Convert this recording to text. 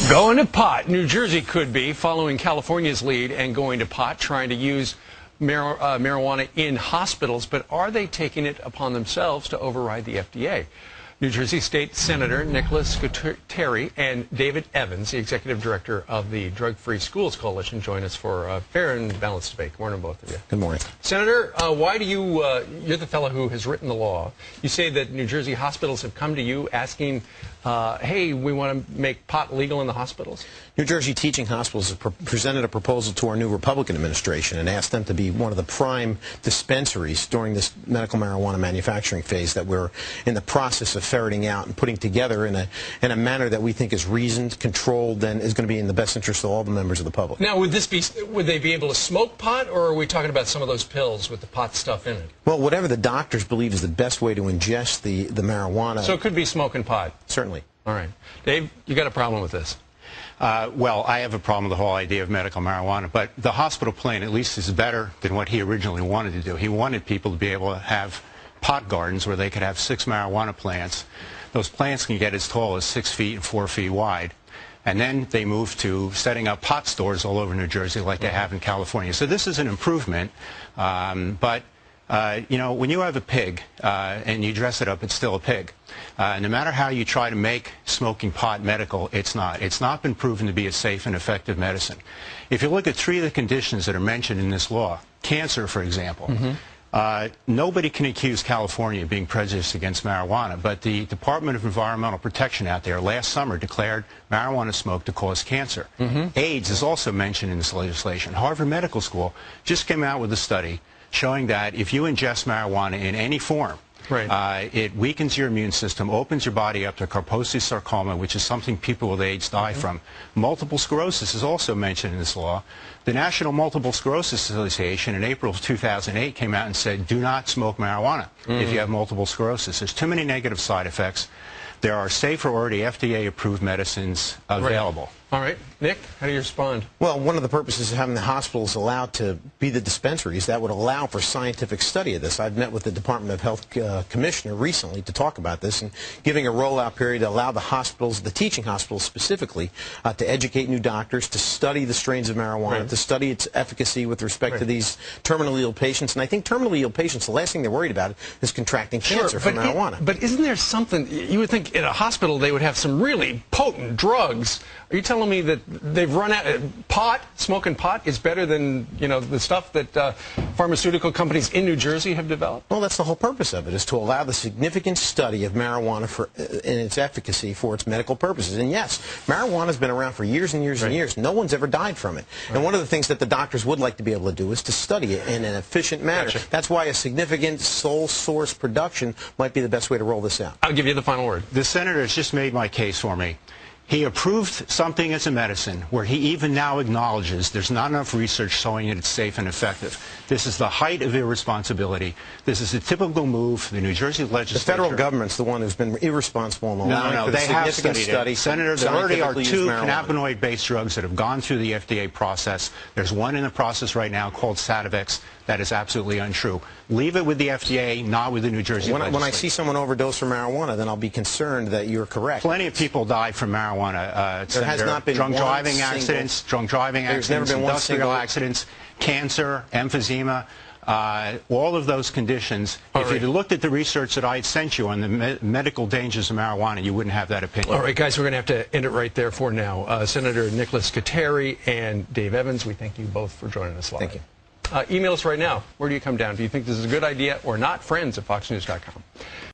Going to pot. New Jersey could be following California's lead and going to pot, trying to use marijuana in hospitals. But are they taking it upon themselves to override the FDA? New Jersey State Senator Nicholas Gutteri and David Evans, the executive director of the Drug-Free Schools Coalition, join us for a fair and balanced debate. Good morning, both of you. Good morning. Senator, why do you, you're the fellow who has written the law. You say that New Jersey hospitals have come to you asking, hey, we want to make pot legal in the hospitals? New Jersey teaching hospitals have presented a proposal to our new Republican administration and asked them to be one of the prime dispensaries during this medical marijuana manufacturing phase that we're in the process of ferreting out and putting together in a manner that we think is reasoned, controlled, and is going to be in the best interest of all the members of the public. Now, would they be able to smoke pot, or are we talking about some of those pills with the pot stuff in it? Well, whatever the doctors believe is the best way to ingest the marijuana. So it could be smoking pot? Certainly. All right. Dave, you got a problem with this? Well, I have a problem with the whole idea of medical marijuana, but the hospital plan at least is better than what he originally wanted to do. He wanted people to be able to have pot gardens where they could have 6 marijuana plants. Those plants can get as tall as 6 feet and 4 feet wide. And then they moved to setting up pot stores all over New Jersey like they have in California. So this is an improvement, but you know, when you have a pig and you dress it up, it's still a pig. No matter how you try to make smoking pot medical, it's not. It's not been proven to be a safe and effective medicine. If you look at 3 of the conditions that are mentioned in this law, cancer, for example, nobody can accuse California of being prejudiced against marijuana, but the Department of Environmental Protection out there last summer declared marijuana smoke to cause cancer. AIDS is also mentioned in this legislation. Harvard Medical School just came out with a study showing that if you ingest marijuana in any form, it weakens your immune system, opens your body up to Kaposi's sarcoma, which is something people with AIDS die from. Multiple sclerosis is also mentioned in this law. The National Multiple Sclerosis Association in April of 2008 came out and said, do not smoke marijuana if you have multiple sclerosis. There's too many negative side effects. There are safer, already FDA-approved medicines available. All right. Nick, how do you respond? Well, one of the purposes of having the hospitals allowed to be the dispensaries, that would allow for scientific study of this. I've met with the Department of Health Commissioner recently to talk about this and giving a rollout period to allow the hospitals, the teaching hospitals specifically, to educate new doctors, to study the strains of marijuana, to study its efficacy with respect to these terminally ill patients. And I think terminally ill patients, the last thing they're worried about is contracting cancer from marijuana. But isn't there something, you would think in a hospital they would have some really potent drugs. Are you telling me that they've run out pot, smoking pot is better than, you know, the stuff that pharmaceutical companies in New Jersey have developed? Well, that's the whole purpose of it, is to allow the significant study of marijuana in its efficacy for its medical purposes. And yes, marijuana's been around for years and years and years. No one's ever died from it. And one of the things that the doctors would like to be able to do is to study it in an efficient manner. That's why a significant sole source production might be the best way to roll this out. I'll give you the final word. The senator has just made my case for me. He approved something as a medicine where he even now acknowledges there's not enough research showing that it's safe and effective. This is the height of irresponsibility. This is a typical move. The New Jersey legislature... The federal government's the one who's been irresponsible in allowing for the significant study. Senator, there already are 2 cannabinoid-based drugs that have gone through the FDA process. There's one in the process right now called Sativex. That is absolutely untrue. Leave it with the FDA, not with the New Jersey legislature. When I see someone overdose from marijuana, then I'll be concerned that you're correct. Plenty of people die from marijuana. There has not been drunk driving accidents, industrial accidents, cancer, emphysema, all of those conditions. If you'd looked at the research that I had sent you on the medical dangers of marijuana, you wouldn't have that opinion. All right, guys, we're going to have to end it right there for now. Senator Nicholas Gutteri and Dave Evans, we thank you both for joining us live. Thank you. Email us right now. Where do you come down? Do you think this is a good idea or not? Friends@foxnews.com.